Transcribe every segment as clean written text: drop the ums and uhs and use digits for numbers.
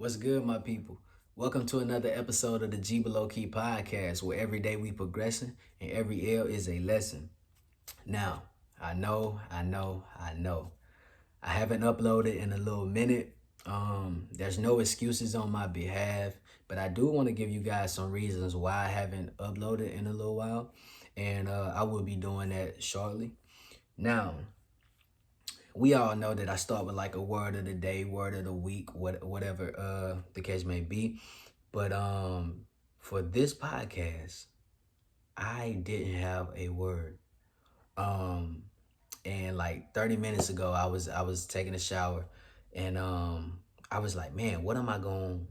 What's good, my people? Welcome to another episode of the GBL podcast, where every day we progressing and every L is a lesson. Now, I know. I haven't uploaded in a little minute. There's no excuses on my behalf, but I do want to give you guys some reasons why I haven't uploaded in a little while, and I will be doing that shortly. Now, we all know that I start with like a word of the day, word of the week, whatever the case may be. But for this podcast, I didn't have a word. Um and like 30 minutes ago I was taking a shower and I was like, man, what am I going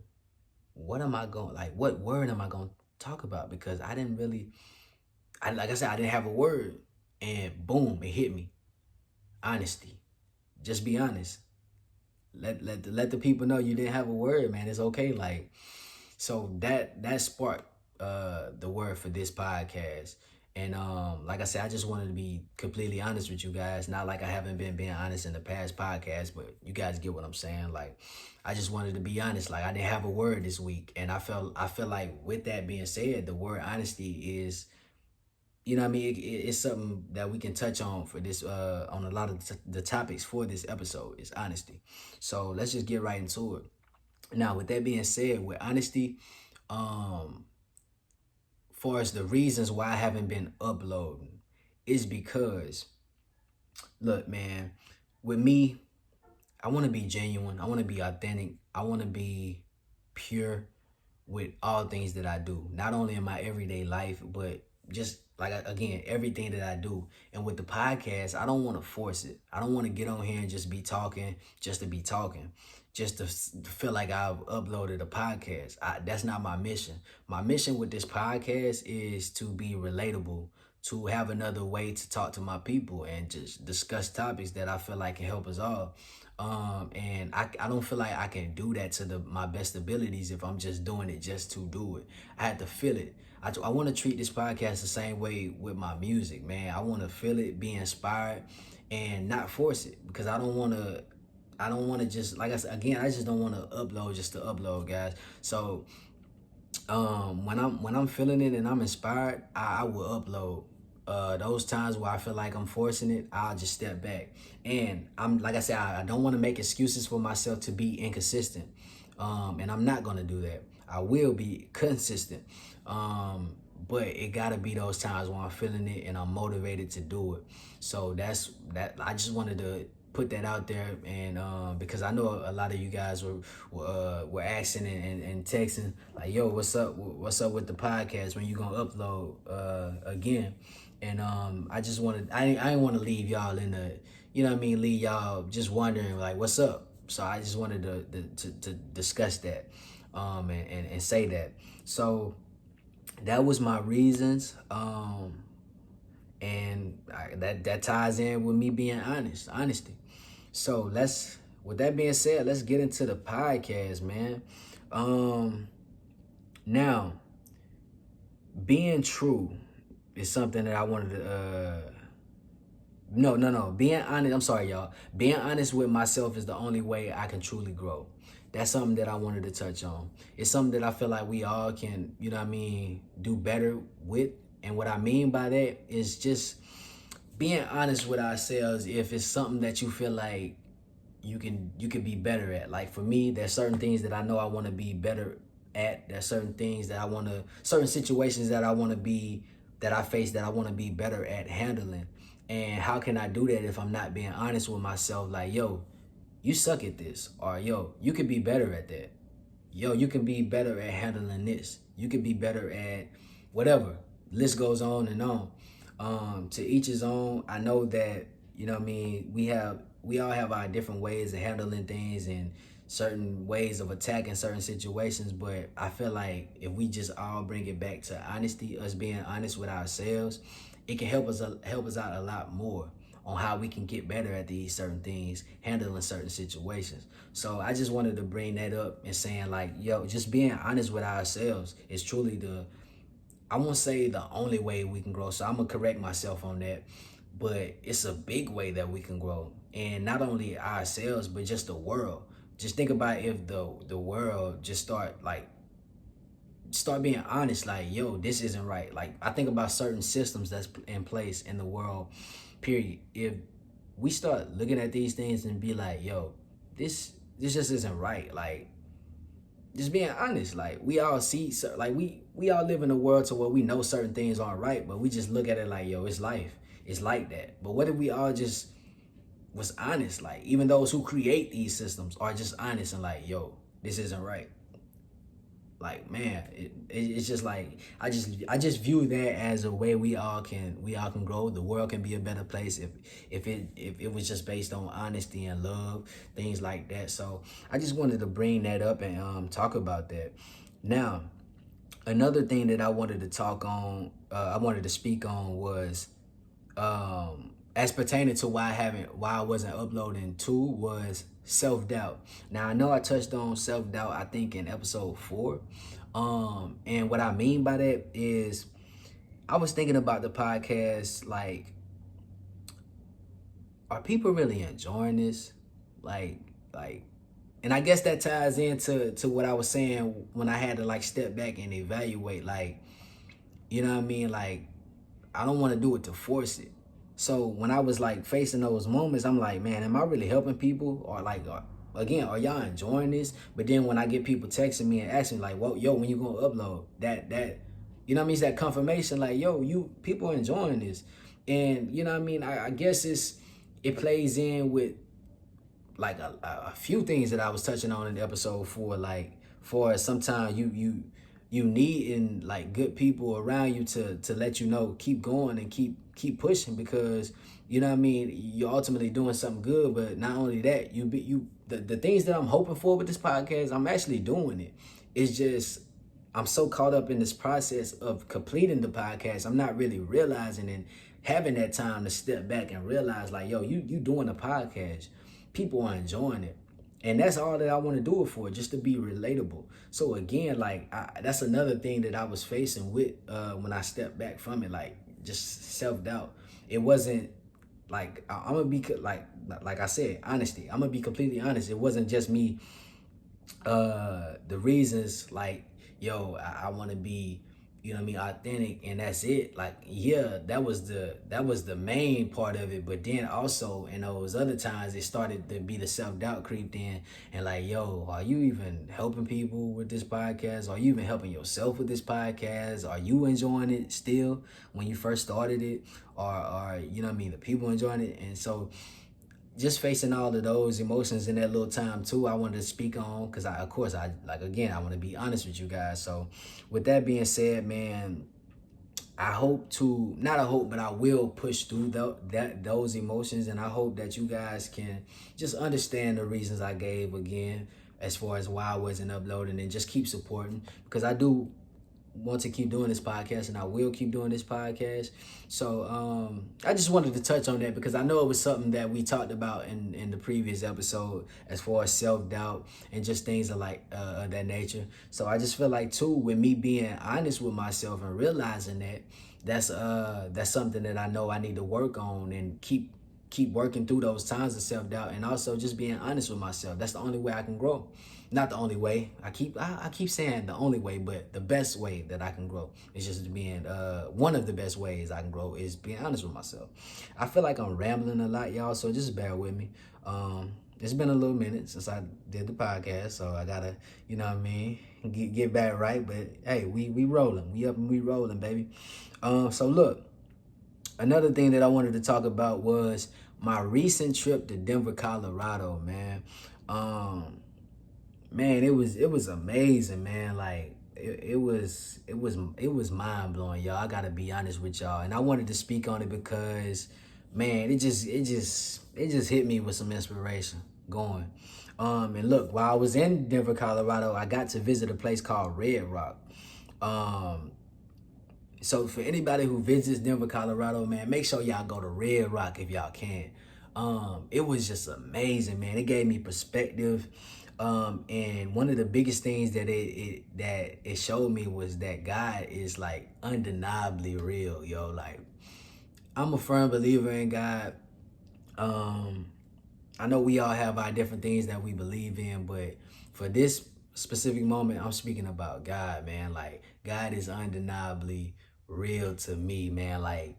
like what word am I going to talk about, because I didn't really like I said, I didn't have a word, and boom, it hit me. Honesty. Just be honest. Let the people know you didn't have a word, man. It's okay. Like, so that sparked the word for this podcast. And like I said, I just wanted to be completely honest with you guys. Not like I haven't been being honest in the past podcast, but you guys get what I'm saying. Like, I just wanted to be honest. Like, I didn't have a word this week, and I feel like, with that being said, the word honesty is, you know what I mean, it's something that we can touch on for this on a lot of the topics for this episode is honesty. So let's just get right into it. Now, with that being said, with honesty, um far as the reasons why I haven't been uploading, is because, look, man, with me, I want to be genuine, I want to be authentic, I want to be pure with all things that I do, not only in my everyday life, but just like, again, everything that I do. And with the podcast, I don't want to force it. I don't want to get on here and just be talking just to be talking, just to feel like I've uploaded a podcast. That's not my mission. My mission with this podcast is to be relatable, to have another way to talk to my people and just discuss topics that I feel like can help us all. And I don't feel like I can do that to my best abilities if I'm just doing it just to do it. I had to feel it. I want to treat this podcast the same way with my music, man. I want to feel it, be inspired, and not force it, because I don't want to just, like I said again, I just don't want to upload just to upload, guys. So when I'm feeling it and I'm inspired, I will upload. Those times where I feel like I'm forcing it, I'll just step back. And I'm, like I said, I don't want to make excuses for myself to be inconsistent. And I'm not gonna do that. I will be consistent. But it gotta be those times when I'm feeling it and I'm motivated to do it. So that's that. I just wanted to put that out there, and because I know a lot of you guys were asking and texting like, yo, what's up with the podcast, when you gonna upload again. And I just wanted, I didn't want to leave y'all in the, you know what I mean, leave y'all just wondering like, what's up. So I just wanted to discuss that, and say that. So that was my reasons. And that ties in with me being honesty. So with that being said, let's get into the podcast, man. Now, being true is something that I wanted to, no. Being honest, I'm sorry, y'all. Being honest with myself is the only way I can truly grow. That's something that I wanted to touch on. It's something that I feel like we all can, you know what I mean, do better with. And what I mean by that is just being honest with ourselves. If it's something that you feel like you can be better at. Like, for me, there's certain things that I know I want to be better at. There's certain things that certain situations that I face that I want to be better at handling. And how can I do that if I'm not being honest with myself? Like, yo, you suck at this, or yo, you could be better at that. Yo, you can be better at handling this. You could be better at whatever. List goes on and on. To each his own. I know that, you know what I mean, we all have our different ways of handling things and certain ways of attacking certain situations, but I feel like if we just all bring it back to honesty, us being honest with ourselves, it can help us out a lot more on how we can get better at these certain things, handling certain situations. So I just wanted to bring that up and saying like, yo, just being honest with ourselves is truly I won't say the only way we can grow. So I'm gonna correct myself on that, but it's a big way that we can grow. And not only ourselves, but just the world. just think about if the world just start being honest, like, yo, this isn't right. Like, I think about certain systems that's in place in the world, period. If we start looking at these things and be like, yo, this just isn't right. Like, just being honest, like, we all see, like, we all live in a world to where we know certain things aren't right, but we just look at it like, yo, it's life. It's like that. But what if we all just was honest? Like, even those who create these systems are just honest and like, yo, this isn't right. Like, man, it's just like, I just view that as a way we all can grow. The world can be a better place if it was just based on honesty and love, things like that. So I just wanted to bring that up and talk about that. Now, another thing that I wanted to speak on was as pertaining to why I wasn't uploading too, was self-doubt. Now, I know I touched on self-doubt, I think, in episode 4. And what I mean by that is, I was thinking about the podcast, like, are people really enjoying this? Like, and I guess that ties into what I was saying when I had to, like, step back and evaluate, like, you know what I mean? Like, I don't want to do it to force it. So when I was, like, facing those moments, I'm like, man, am I really helping people? Or, like, again, are y'all enjoying this? But then when I get people texting me and asking, like, well, yo, when you gonna upload that, you know what I mean? It's that confirmation, like, yo, people are enjoying this. And, you know what I mean? I guess it plays in with, like, a few things that I was touching on in episode 4, like, for sometimes you need, like, good people around you to let you know, keep going and keep pushing, because, you know what I mean, you're ultimately doing something good. But not only that, the things that I'm hoping for with this podcast, I'm actually doing it. It's just, I'm so caught up in this process of completing the podcast, I'm not really realizing and having that time to step back and realize, like, yo, you doing a podcast, people are enjoying it. And that's all that I want to do it for, just to be relatable. So again, like, that's another thing that I was facing with when I stepped back from it, like, just self-doubt. It wasn't like, I'm gonna be like I said, honesty. I'm gonna be completely honest. It wasn't just me. The reasons, like, yo, I want to be, you know what I mean, authentic, and that's it. Like, yeah, that was the main part of it. But then also in those other times, it started to be the self-doubt creeped in, and like, yo, are you even helping people with this podcast? Are you even helping yourself with this podcast? Are you enjoying it still when you first started it? Or you know what I mean, the people enjoying it? And so, just facing all of those emotions in that little time too, I wanted to speak on, because I want to be honest with you guys. So with that being said, man, I hope to, not a hope, but I will push through those emotions, and I hope that you guys can just understand the reasons I gave again, as far as why I wasn't uploading, and just keep supporting, because I do want to keep doing this podcast, and I will keep doing this podcast. So I just wanted to touch on that, because I know it was something that we talked about in the previous episode, as far as self-doubt and just things of that nature. So I just feel like too, with me being honest with myself and realizing that, that's something that I know I need to work on, and keep working through those times of self-doubt, and also just being honest with myself. That's the only way I can grow. Not the only way. I keep saying the only way, but the best way that I can grow is just being, one of the best ways I can grow is being honest with myself. I feel like I'm rambling a lot, y'all, so just bear with me. It's been a little minute since I did the podcast, so I gotta, you know what I mean, get back right. But hey, we rolling. We up and we rolling, baby. So look, another thing that I wanted to talk about was my recent trip to Denver, Colorado, man. Man, it was amazing, man. Like, it was mind blowing, y'all. I gotta be honest with y'all, and I wanted to speak on it because, man, it just hit me with some inspiration going. And look, while I was in Denver, Colorado, I got to visit a place called Red Rock. So for anybody who visits Denver, Colorado, man, make sure y'all go to Red Rock if y'all can. It was just amazing, man. It gave me perspective. And one of the biggest things that it showed me was that God is, like, undeniably real, yo. Like, I'm a firm believer in God. I know we all have our different things that we believe in, but for this specific moment, I'm speaking about God, man. Like God is undeniably real to me, man. Like,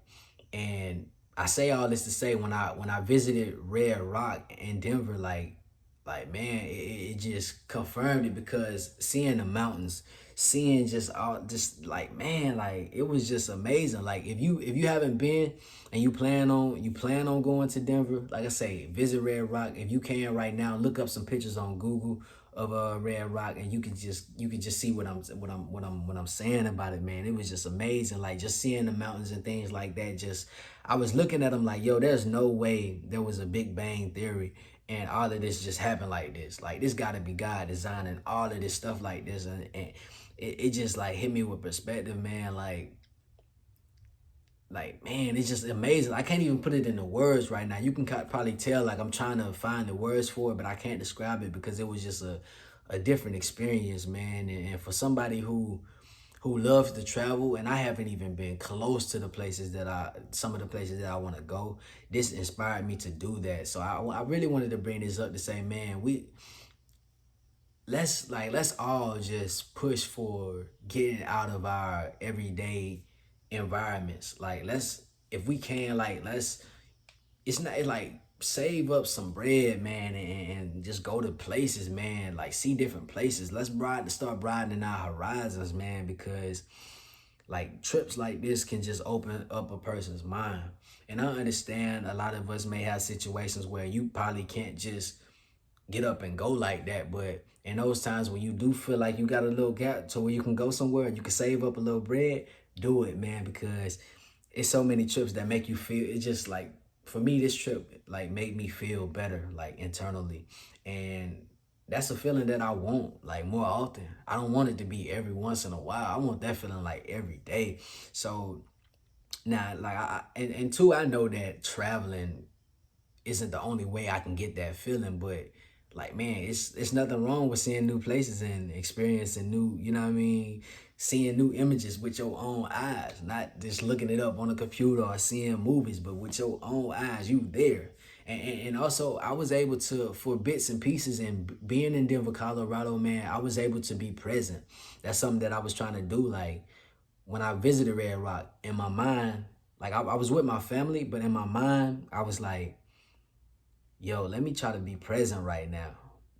and I say all this to say when I visited Red Rock in Denver, like man, it just confirmed it because seeing the mountains, seeing just all just like man, like it was just amazing. Like if you haven't been and you plan on going to Denver, like I say, visit Red Rock. If you can right now, look up some pictures on Google of Red Rock, and you can just see what I'm saying about it, man. It was just amazing, like just seeing the mountains and things like that. Just I was looking at them like, yo, there's no way there was a Big Bang Theory and all of this just happened like this. Like this got to be God designing all of this stuff like this, and it just like hit me with perspective, man. Like man, it's just amazing. I can't even put it into words right now. You can probably tell like I'm trying to find the words for it, but I can't describe it because it was just a different experience, man. And for somebody who loves to travel, and I haven't even been close to the places that some of the places that I want to go. This inspired me to do that. So I really wanted to bring this up to say, man, let's all just push for getting out of our everyday environments. Like let's if we can let's it's not like save up some bread, man, and just go to places, man. Like see different places. Let's start broadening our horizons, man, because like trips like this can just open up a person's mind. And I understand a lot of us may have situations where you probably can't just get up and go like that. But in those times when you do feel like you got a little gap to where you can go somewhere, you can save up a little bread, do it, man, because it's so many trips that make you feel it's just like for me this trip like made me feel better like internally, and that's a feeling that I want like more often. I don't want it to be every once in a while. I want that feeling like every day. So now like and two, I know that traveling isn't the only way I can get that feeling, but like man, it's nothing wrong with seeing new places and experiencing new, you know what I mean, seeing new images with your own eyes, not just looking it up on a computer or seeing movies, but with your own eyes, you there. And also I was able to for bits and pieces and being in Denver, Colorado, man, I was able to be present. That's something that I was trying to do. Like when I visited Red Rock, in my mind, like I was with my family, but in my mind, I was like, yo, let me try to be present right now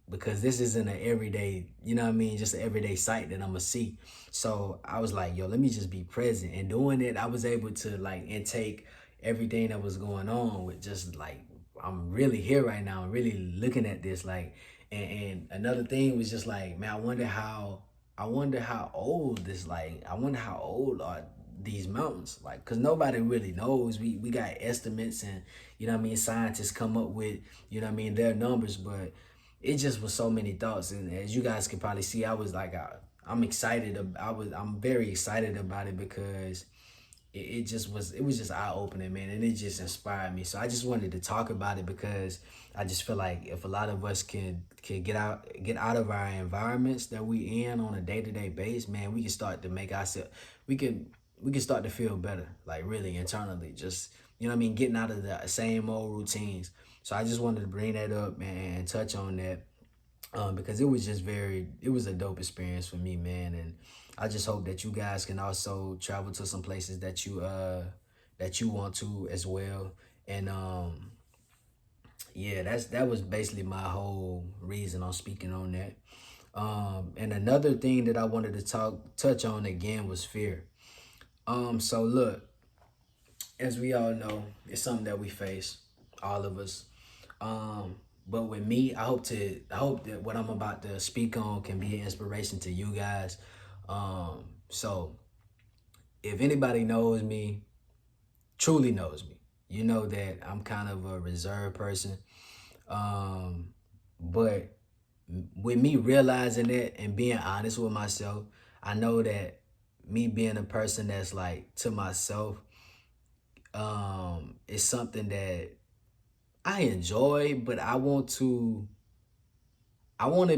because this isn't an everyday, you know what I mean, just an everyday sight that I'm gonna see. So I was like, yo, let me just be present. And doing it, I was able to like intake everything that was going on with just like, I'm really here right now. I'm really looking at this like, and another thing was just like, man, I wonder how old this like, I wonder how old are these mountains like because nobody really knows. We got estimates and you know what I mean scientists come up with you know what I mean their numbers, but it just was so many thoughts. And as you guys can probably see, I was like I'm excited. I'm very excited about it because it was just eye opening, man, and it just inspired me. So I just wanted to talk about it because I just feel like if a lot of us can get out of our environments that we in on a day-to-day base, man, we can start to make ourselves we can we can start to feel better, like really internally. Just you know what I mean, getting out of the same old routines. So I just wanted to bring that up, man, and touch on that because it was a dope experience for me, man. And I just hope that you guys can also travel to some places that you want to as well. And yeah, that was basically my whole reason on speaking on that. And another thing that I wanted to touch on again was fear. So look, as we all know, it's something that we face, all of us. But with me, I hope that what I'm about to speak on can be an inspiration to you guys. So if anybody knows me, truly knows me, you know that I'm kind of a reserved person. Um, but with me realizing that and being honest with myself, I know that me being a person that's like to myself, is something that I enjoy, but I want to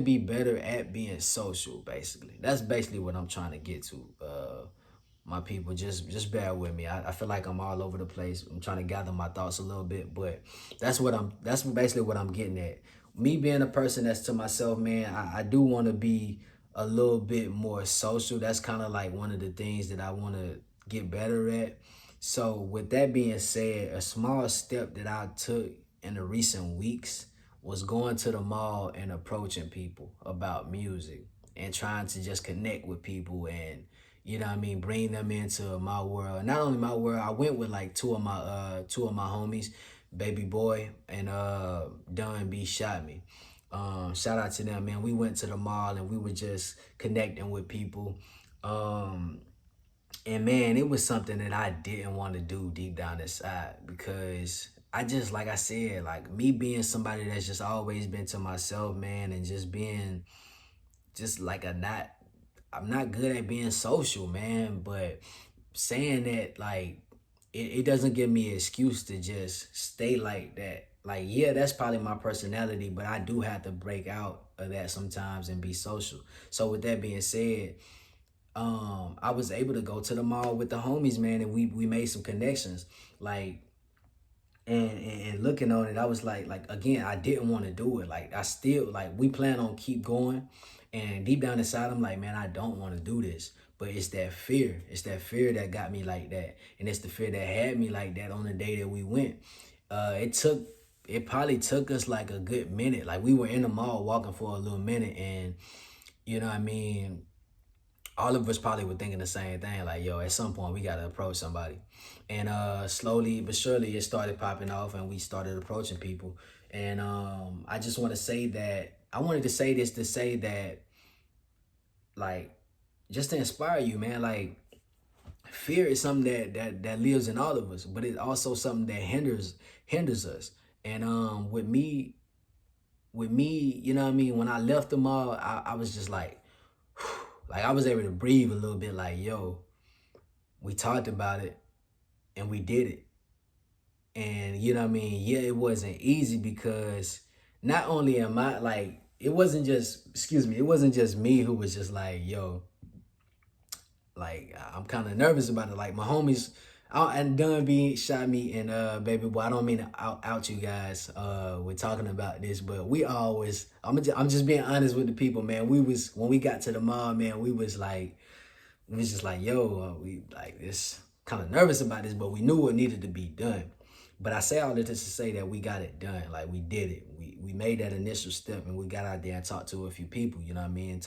be better at being social, basically. That's basically what I'm trying to get to. my people. Just bear with me. I feel like I'm all over the place. I'm trying to gather my thoughts a little bit, but that's basically what I'm getting at. Me being a person that's to myself, man, I do want to be a little bit more social. That's kind of like one of the things that I want to get better at. So with that being said, a small step that I took in the recent weeks was going to the mall and approaching people about music and trying to just connect with people and, you know what I mean, bring them into my world. Not only my world, I went with like two of my homies, Baby Boy and Dunn B Shot Me. Shout out to them, man. We went to the mall and we were just connecting with people. And man, it was something that I didn't want to do deep down inside because I just, like I said, like me being somebody that's just always been to myself, man, and just being just like I'm not good at being social, man, but saying that, like, it doesn't give me an excuse to just stay like that. Like, yeah, that's probably my personality, but I do have to break out of that sometimes and be social. So with that being said, I was able to go to the mall with the homies, man, and we made some connections. Like, and looking on it, I was like again, I didn't want to do it. Like I still like we plan on keep going, and deep down inside, I'm like, man, I don't want to do this. But it's that fear. It's that fear that got me like that, and it's the fear that had me like that on the day that we went. It probably took us like a good minute. Like we were in the mall walking for a little minute, and you know what I mean, all of us probably were thinking the same thing, like, yo, at some point we gotta approach somebody. And slowly but surely it started popping off and we started approaching people. And I just want to say that I wanted to say this to say that, like, just to inspire you, man, like fear is something that lives in all of us, but it's also something that hinders us. And with me, you know what I mean, when I left the mall, I was just like I was able to breathe a little bit, like, yo, we talked about it and we did it. And you know what I mean? Yeah, it wasn't easy because not only am I like, it wasn't just me who was just like, yo, like I'm kind of nervous about it. Like my homies, and Dunn B Shot Me and Baby Boy. I don't mean to out you guys. We're talking about this, but we always. I'm just being honest with the people, man. We was when we got to the mall, man. We was just like, yo, we like this kind of nervous about this, but we knew what needed to be done. But I say all this to say that we got it done. Like we did it. We made that initial step and we got out there and talked to a few people. You know what I mean?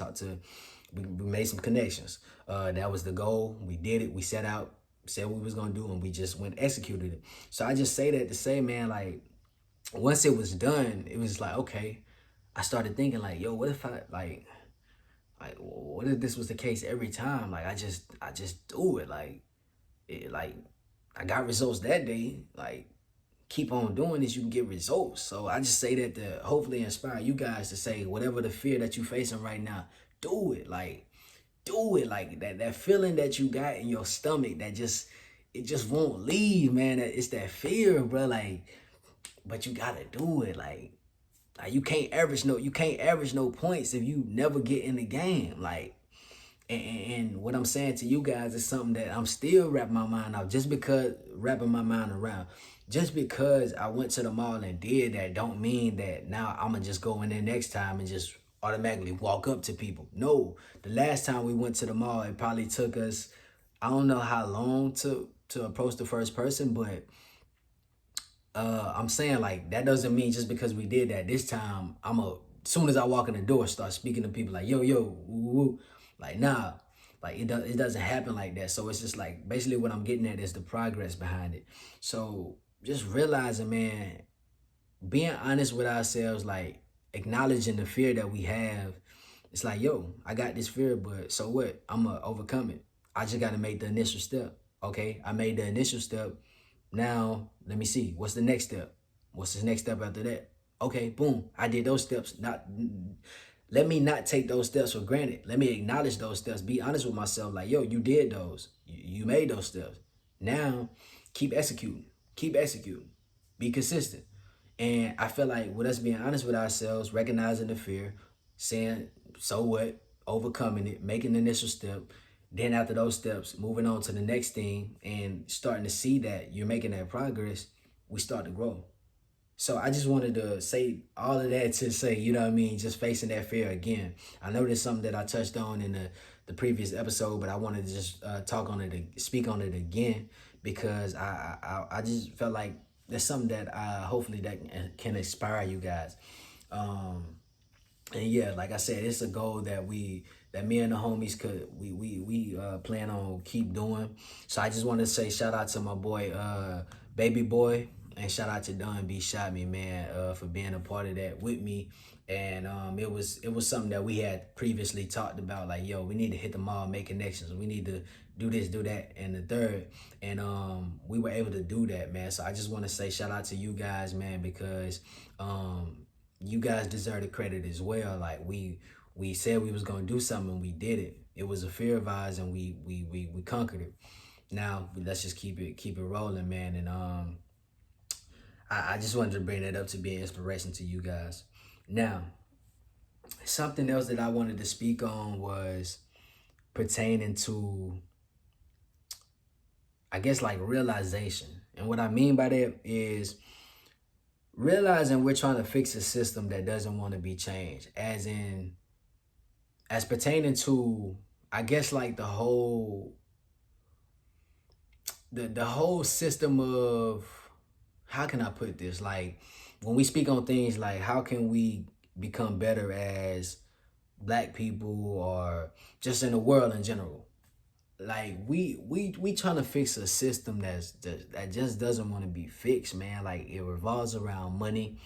We made some connections. That was the goal. We did it. We set out, said what we was gonna do, and we just went executed it. So I just say that to say, man, like once it was done, it was like, okay. I started thinking like, yo, what if I like what if this was the case every time? Like I just do it. Like I got results that day. Like keep on doing this, you can get results. So I just say that to hopefully inspire you guys to say whatever the fear that you're facing right now, do it. Like do it. Like that feeling that you got in your stomach that it just won't leave, man. It's that fear, bro. Like, but you gotta do it. Like you can't average no points if you never get in the game. Like and what I'm saying to you guys is something that I'm still wrapping my mind out. Wrapping my mind around. Just because I went to the mall and did that don't mean that now I'm gonna just go in there next time and just automatically walk up to people. No, the last time we went to the mall, it probably took us, I don't know how long to approach the first person, but I'm saying like that doesn't mean just because we did that this time as soon as I walk in the door start speaking to people like yo woo, woo. Like nah, like it doesn't happen like that. So it's just like basically what I'm getting at is the progress behind it. So just realizing, man, being honest with ourselves, like acknowledging the fear that we have. It's like, yo, I got this fear, but so what? I'm gonna overcome it. I just gotta make the initial step. Okay, I made the initial step. Now let me see, what's the next step? What's the next step after that? Okay, boom, I did those steps. Not let me not take those steps for granted. Let me acknowledge those steps. Be honest with myself. Like, yo, you did those. You made those steps. Now, keep executing. Keep executing. Be consistent. And I feel like with us being honest with ourselves, recognizing the fear, saying, so what, overcoming it, making the initial step, Then after those steps, moving on to the next thing and starting to see that you're making that progress, we start to grow. So I just wanted to say all of that to say, you know what I mean, just facing that fear again. I know there's something that I touched on in the previous episode, but I wanted to just talk on it, speak on it again, because I just felt like there's something that hopefully that can inspire you guys. Um, and yeah, like I said, it's a goal that me and the homies could we plan on keep doing. So I just want to say shout out to my boy Baby Boy, and shout out to Don B Shot Me, man, for being a part of that with me. And it was something that we had previously talked about, like, yo, we need to hit the mall, make connections, we need to do this, do that, and the third. And we were able to do that, man. So I just want to say shout out to you guys, man, because you guys deserve the credit as well. Like, we said we was gonna do something and we did it. It was a fear of ours and we conquered it. Now let's just keep it rolling, man. And I just wanted to bring that up to be an inspiration to you guys. Now, something else that I wanted to speak on was pertaining to, I guess, like realization. And what I mean by that is realizing we're trying to fix a system that doesn't want to be changed, as pertaining to, I guess, like the whole system of, how can I put this, like, when we speak on things like how can we become better as black people or just in the world in general. Like, we trying to fix a system that just doesn't want to be fixed, man. Like, it revolves around money.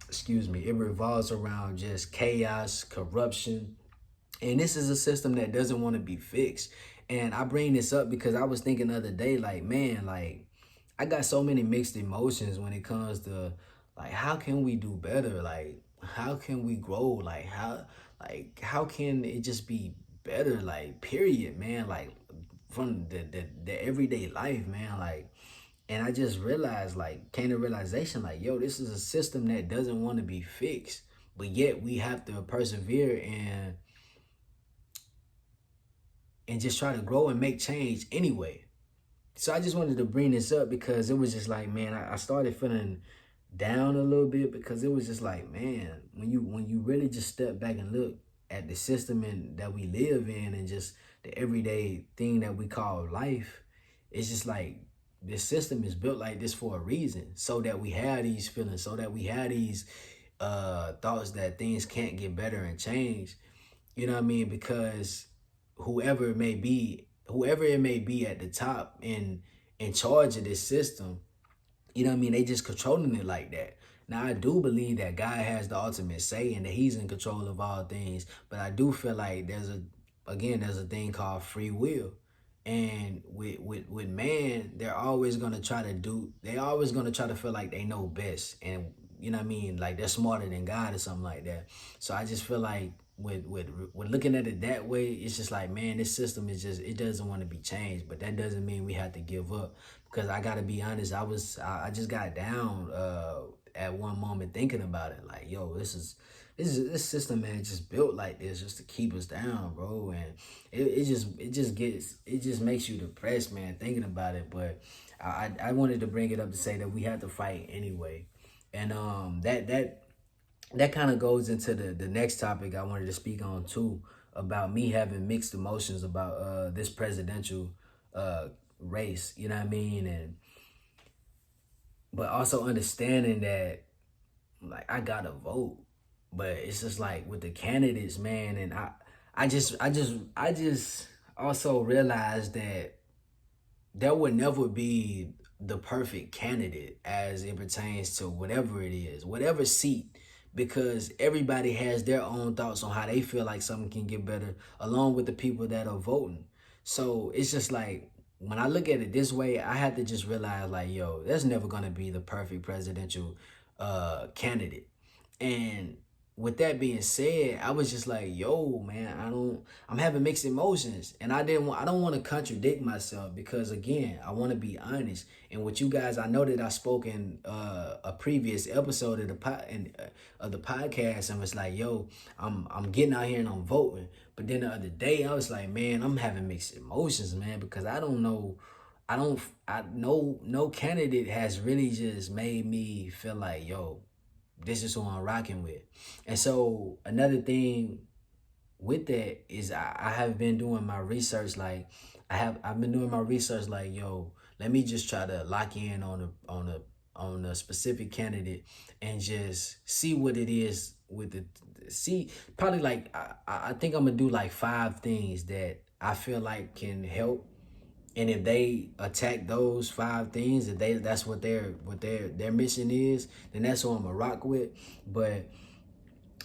Excuse me. It revolves around just chaos, corruption. And this is a system that doesn't want to be fixed. And I bring this up because I was thinking the other day, like, man, like, I got so many mixed emotions when it comes to, like, how can we do better? Like, how can we grow? How can it just be better? Like, period, man. Like, from the everyday life, man. Like, and I just realized, like, came to realization, like, yo, this is a system that doesn't want to be fixed, but yet we have to persevere and just try to grow and make change anyway. So I just wanted to bring this up because it was just like, man, I started feeling down a little bit, because it was just like, man, when you really just step back and look at the system that we live in and just the everyday thing that we call life, it's just like this system is built like this for a reason, so that we have these feelings, so that we have these thoughts that things can't get better and change. You know what I mean? Because whoever it may be at the top in charge of this system, you know what I mean, they just controlling it like that. Now, I do believe that God has the ultimate say and that he's in control of all things, but I do feel like there's a thing called free will. And with man, they're always gonna try to feel like they know best, and you know what I mean, like they're smarter than God or something like that. So I just feel like with looking at it that way, it's just like, man, this system is just, it doesn't want to be changed. But that doesn't mean we have to give up, because I gotta be honest, I just got down at one moment thinking about it, like, yo, this system, man, just built like this just to keep us down, bro. And it just makes you depressed, man, thinking about it. But I wanted to bring it up to say that we have to fight anyway. And that kind of goes into the next topic I wanted to speak on too, about me having mixed emotions about this presidential race, you know what I mean? And but also understanding that, like, I gotta vote. But it's just like with the candidates, man, and I just also realized that there would never be the perfect candidate as it pertains to whatever it is, whatever seat, because everybody has their own thoughts on how they feel like something can get better, along with the people that are voting. So it's just like, when I look at it this way, I had to just realize, like, yo, there's never gonna be the perfect presidential candidate. And with that being said, I was just like, yo, man, I'm having mixed emotions. And I don't want to contradict myself because again, I want to be honest. And with you guys, I know that I spoke in a previous episode of of the podcast and was like, yo, I'm getting out here and I'm voting. But then the other day I was like, man, I'm having mixed emotions, man, because I don't know. I know no candidate has really just made me feel like, yo, this is who I'm rocking with. And so another thing with that is I have been doing my research. Like I've been doing my research. Like, yo, let me just try to lock in on a specific candidate and just see what it is with the see probably like I think I'm gonna do like 5 things that I feel like can help. And if they attack those 5 things, if that's what their mission is, then that's who I'm gonna rock with. But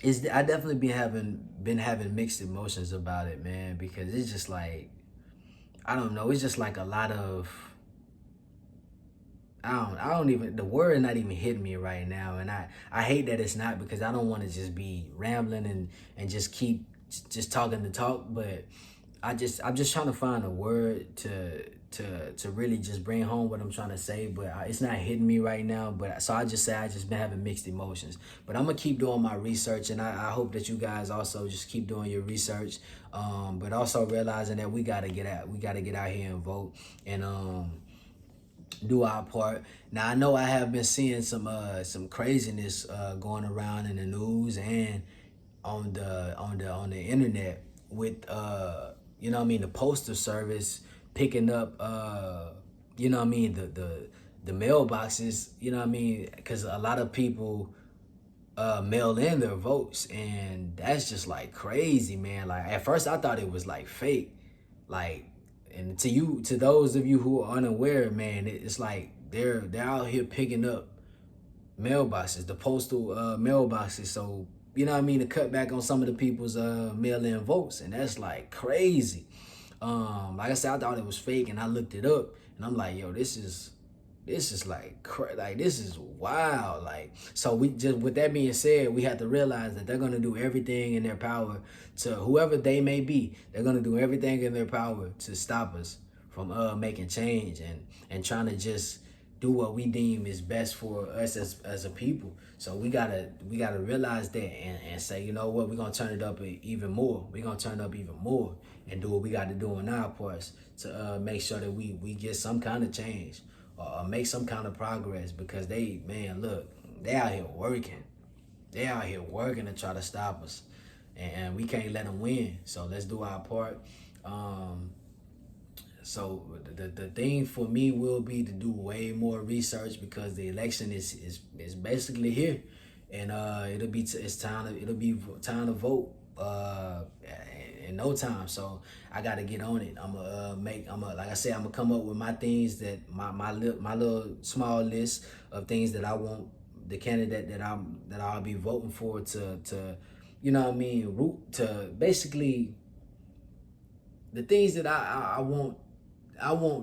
I definitely been having mixed emotions about it, man, because it's just like I don't know, it's just like a lot of I don't even the word not even hitting me right now, and I hate that it's not because I don't want to just be rambling and just keep just talking the talk, but I'm just trying to find a word to really just bring home what I'm trying to say, but it's not hitting me right now. But so I just say I just been having mixed emotions. But I'm gonna keep doing my research, and I hope that you guys also just keep doing your research. But also realizing that we gotta get out here and vote and do our part. Now I know I have been seeing some craziness going around in the news and on the internet with you know what I mean, the postal service picking up you know what I mean, the mailboxes, you know what I mean, because a lot of people mail in their votes, and that's just like crazy, man. Like at first I thought it was like fake, like, and to those of you who are unaware, man, it's like they're out here picking up mailboxes, the postal mailboxes. So you know what I mean, to cut back on some of the people's mail-in votes, and that's like crazy. Like I said, I thought it was fake, and I looked it up, and I'm like, yo, this is like this is wild. Like, so we just, with that being said, we have to realize that they're gonna do everything in their power to whoever they may be. They're gonna do everything in their power to stop us from making change and trying to just do what we deem is best for us as a people. So we gotta realize that and say, you know what, we're gonna turn it up even more. We're gonna turn up even more and do what we got to do in our parts to make sure that we get some kind of change or make some kind of progress, because look, they out here working. They out here working to try to stop us, and we can't let them win. So let's do our part. So the thing for me will be to do way more research, because the election is basically here, and it'll be time to vote in no time. So I got to get on it. Like I said, I'm gonna come up with my things that my little small list of things that I want the candidate that I'll be voting for to you know what I mean, root to basically the things that I want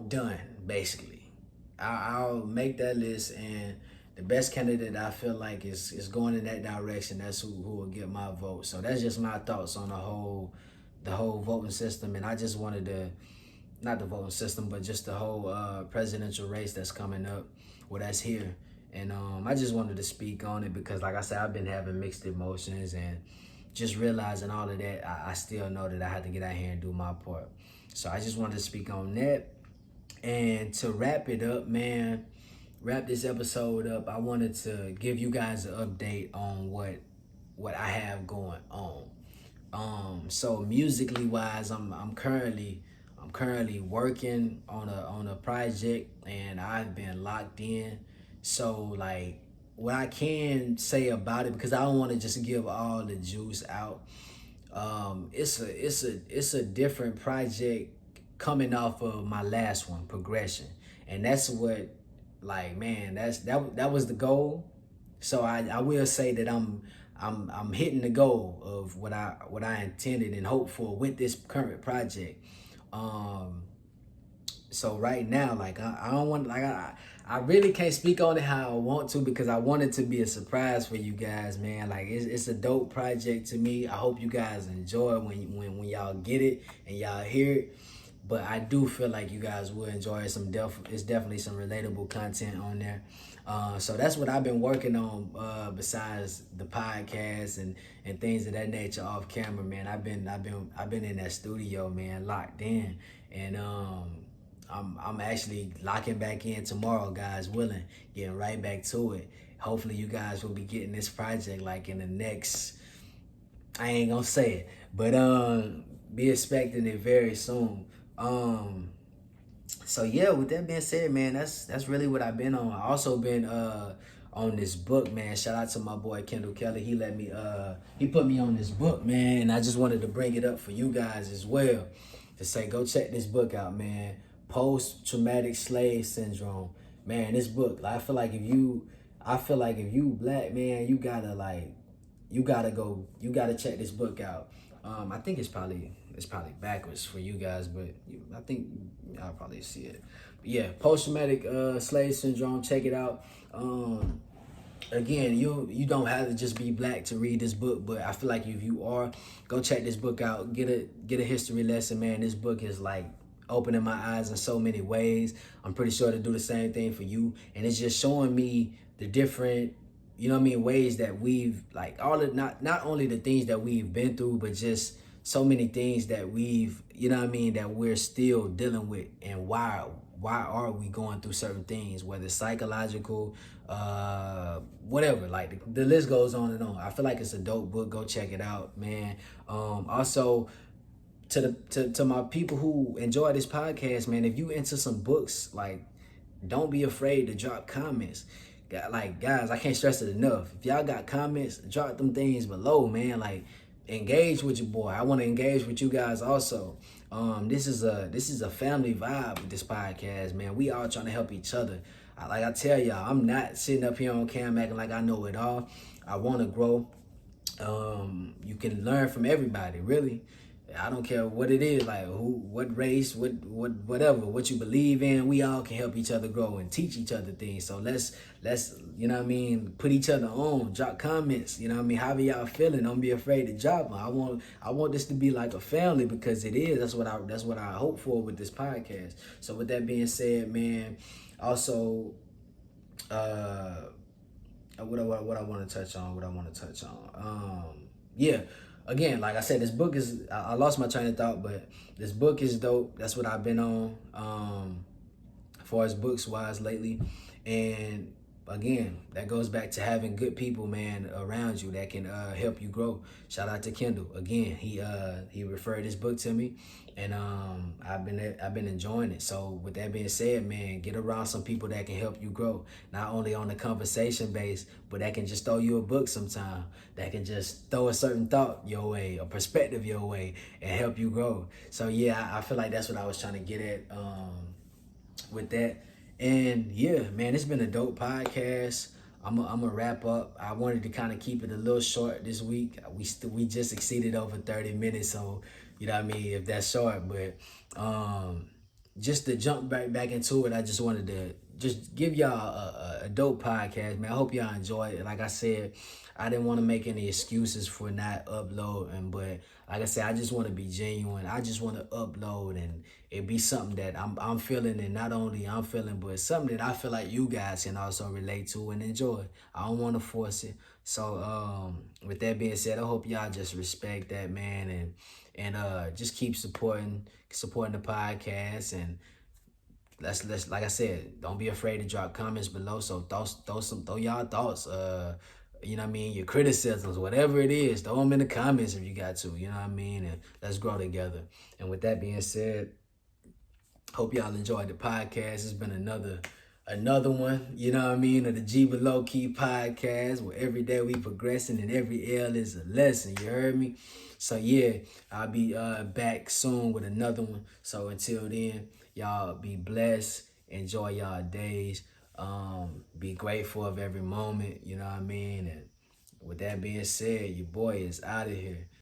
done, basically. I'll make that list, and the best candidate I feel like is going in that direction, that's who will get my vote. So that's just my thoughts on the whole voting system. And I just wanted to, not the voting system, but just the whole presidential race that's coming up, well, that's here. And I just wanted to speak on it because, like I said, I've been having mixed emotions, and just realizing all of that, I still know that I had to get out here and do my part. So I just wanted to speak on that. And to wrap it up, man, wrap this episode up, I wanted to give you guys an update on what I have going on. So musically wise, I'm currently working on a project, and I've been locked in. So like, what I can say about it, because I don't want to just give all the juice out. It's a different project coming off of my last one, Progression, and that's what, like, man, that was the goal. So I will say that I'm hitting the goal of what I intended and hoped for with this current project. So right now, like I don't want, like I really can't speak on it how I want to because I want it to be a surprise for you guys, man. Like it's a dope project to me. I hope you guys enjoy it when y'all get it and y'all hear it. But I do feel like you guys will enjoy it. It's definitely some relatable content on there. So that's what I've been working on. Besides the podcast and things of that nature off camera, man. I've been in that studio, man, locked in, and I'm actually locking back in tomorrow, guys willing, getting right back to it. Hopefully you guys will be getting this project like in the next, I ain't gonna say it, but be expecting it very soon. Um so yeah, with that being said, man, that's really what I've been on. I also been on this book, man. Shout out to my boy Kendall Kelly. He put me on this book, man, and I just wanted to bring it up for you guys as well. To say go check this book out, man. Post traumatic slave syndrome. Man, this book, I feel like if you black, man, you gotta check this book out. I think it's probably backwards for you guys, but I think y'all probably see it. But yeah, post traumatic slave syndrome. Check it out. Again, you don't have to just be black to read this book, but I feel like if you are, go check this book out. Get a history lesson, man. This book is like opening my eyes in so many ways. I'm pretty sure to do the same thing for you, and it's just showing me the different, you know what I mean, ways that we've like all of not only the things that we've been through, but just so many things that we've, you know what I mean, that we're still dealing with, and why are we going through certain things, whether it's psychological, whatever, like the list goes on and on. I feel like it's a dope book. Go check it out, man. Also, to my people who enjoy this podcast, man, if you into some books, like, don't be afraid to drop comments. Like, guys, I can't stress it enough. If y'all got comments, drop them things below, man. Like, engage with your boy. I want to engage with you guys also. This is a family vibe with this podcast, man. We all trying to help each other. Like I tell y'all, I'm not sitting up here on cam acting like I know it all. I want to grow. You can learn from everybody, really. I don't care what it is, like what race, whatever, what you believe in. We all can help each other grow and teach each other things. So let's you know what I mean, put each other on. Drop comments. You know what I mean. However y'all feeling, don't be afraid to drop them. I want this to be like a family because it is. That's what I hope for with this podcast. So with that being said, man, also what I want to touch on. Yeah. Again, like I said, this book is, I lost my train of thought, but this book is dope. That's what I've been on, as far as books wise lately. And again, that goes back to having good people, man, around you that can help you grow. Shout out to Kendall. Again, he referred this book to me, and I've been enjoying it. So with that being said, man, get around some people that can help you grow, not only on the conversation base, but that can just throw you a book sometime, that can just throw a certain thought your way, a perspective your way, and help you grow. So yeah, I feel like that's what I was trying to get at with that. And yeah, man, it's been a dope podcast. I'm gonna wrap up. I wanted to kind of keep it a little short this week. We just exceeded over 30 minutes, so you know what I mean, if that's short. But just to jump back into it, I just wanted to just give y'all a dope podcast, man. I hope y'all enjoy it. Like I said, I didn't want to make any excuses for not uploading, but like I said, I just want to be genuine. I just want to upload and it be something that I'm feeling, and not only I'm feeling, but something that I feel like you guys can also relate to and enjoy. I don't want to force it. So with that being said, I hope y'all just respect that, man, and just keep supporting the podcast. And let's like I said, don't be afraid to drop comments below. So throw y'all thoughts, you know what I mean, your criticisms, whatever it is, throw them in the comments if you got to, you know what I mean, and let's grow together. And with that being said, hope y'all enjoyed the podcast. It's been another one, you know what I mean, of the GBL Key podcast, where every day we progressing and every L is a lesson, you heard me? So yeah, I'll be back soon with another one. So until then, y'all be blessed, enjoy y'all days, be grateful of every moment, you know what I mean? And with that being said, your boy is out of here.